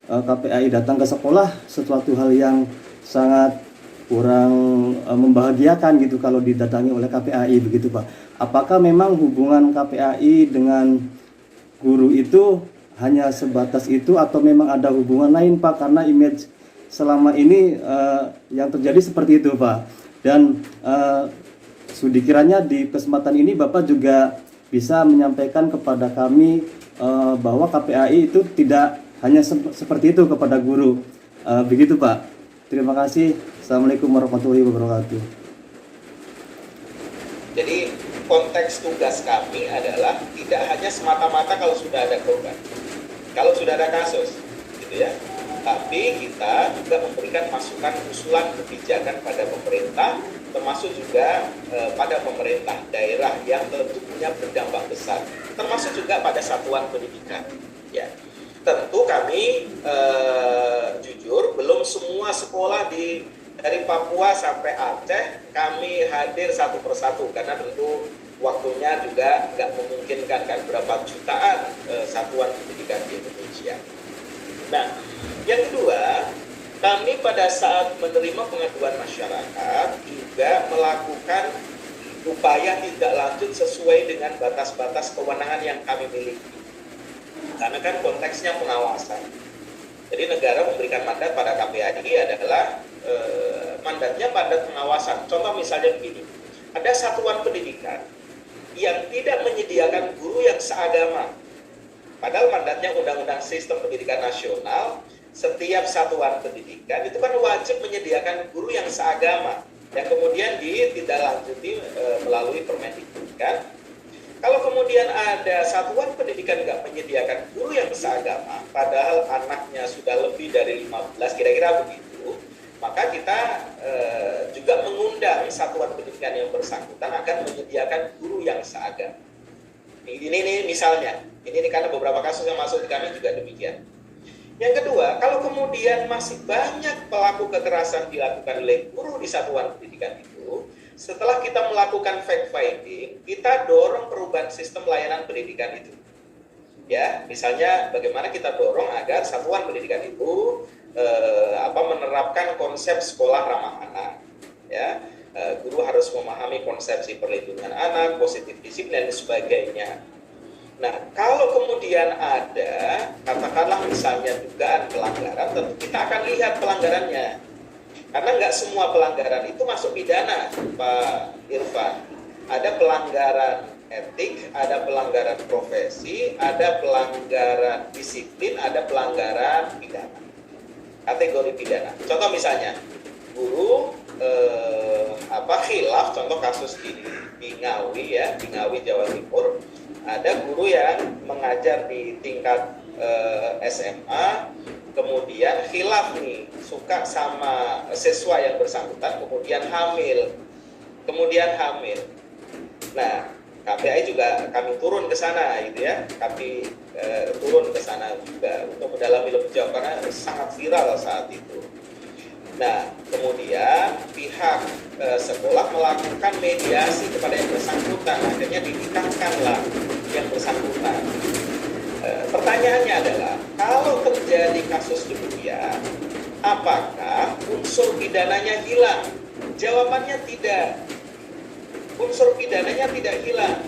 KPAI datang ke sekolah sesuatu hal yang sangat kurang membahagiakan gitu kalau didatangi oleh KPAI begitu Pak. Apakah memang hubungan KPAI dengan guru itu hanya sebatas itu atau memang ada hubungan lain Pak? Karena image selama ini yang terjadi seperti itu Pak. Dan studi kiranya di kesempatan ini Bapak juga bisa menyampaikan kepada kami bahwa KPAI itu tidak hanya seperti itu kepada guru. Begitu Pak. Terima kasih. Assalamualaikum warahmatullahi wabarakatuh. Jadi konteks tugas kami adalah tidak hanya semata-mata kalau sudah ada korban, kalau sudah ada kasus, gitu ya. Tapi kita juga memberikan masukan usulan kebijakan pada pemerintah, termasuk juga pada pemerintah daerah yang tentunya berdampak besar, termasuk juga pada satuan pendidikan. Ya, tentu kami jujur belum semua sekolah dari Papua sampai Aceh kami hadir satu persatu karena tentu waktunya juga nggak memungkinkan kan berapa jutaan satuan pendidikan di Indonesia. Nah, yang kedua, kami pada saat menerima pengaduan masyarakat juga melakukan upaya tindak lanjut sesuai dengan batas-batas kewenangan yang kami miliki. Karena kan konteksnya pengawasan. Jadi negara memberikan mandat pada KPAI adalah mandatnya mandat pengawasan. Contoh misalnya begini, ada satuan pendidikan yang tidak menyediakan guru yang seagama. Padahal mandatnya Undang-Undang Sistem Pendidikan Nasional, setiap satuan pendidikan itu kan wajib menyediakan guru yang seagama, yang kemudian ditindaklanjuti melalui Permendikbud kan. Kalau kemudian ada satuan pendidikan nggak menyediakan guru yang seagama, padahal anaknya sudah lebih dari 15, kira-kira begitu, maka kita juga mengundang satuan pendidikan yang bersangkutan akan menyediakan guru yang seagama. Ini misalnya, ini karena beberapa kasus yang masuk di kami juga demikian. Yang kedua, kalau kemudian masih banyak pelaku kekerasan dilakukan oleh guru di satuan pendidikan itu, setelah kita melakukan fact finding, kita dorong perubahan sistem layanan pendidikan itu. Ya, misalnya bagaimana kita dorong agar satuan pendidikan itu menerapkan konsep sekolah ramah anak. Ya, guru harus memahami konsepsi perlindungan anak, positif disiplin dan sebagainya. Nah, kalau kemudian ada, katakanlah misalnya dugaan pelanggaran, tentu kita akan lihat pelanggarannya. Karena nggak semua pelanggaran itu masuk pidana, Pak Irfan. Ada pelanggaran etik, ada pelanggaran profesi, ada pelanggaran disiplin, ada pelanggaran pidana. Kategori pidana. Contoh misalnya, guru khilaf, contoh kasus di Ngawi ya, di Ngawi Jawa Timur, ada guru yang mengajar di tingkat SMA, kemudian khilaf nih, suka sama siswa yang bersangkutan, kemudian hamil. Nah, KPAI juga kami turun ke sana gitu ya, kami turun ke sana juga untuk mendalami lebih jauh karena sangat viral saat itu. Nah, kemudian pihak sekolah melakukan mediasi kepada yang bersangkutan, akhirnya dinikahkanlah yang bersangkutan. Pertanyaannya adalah, kalau terjadi kasus demikian, apakah unsur pidananya hilang? Jawabannya tidak. Unsur pidananya tidak hilang.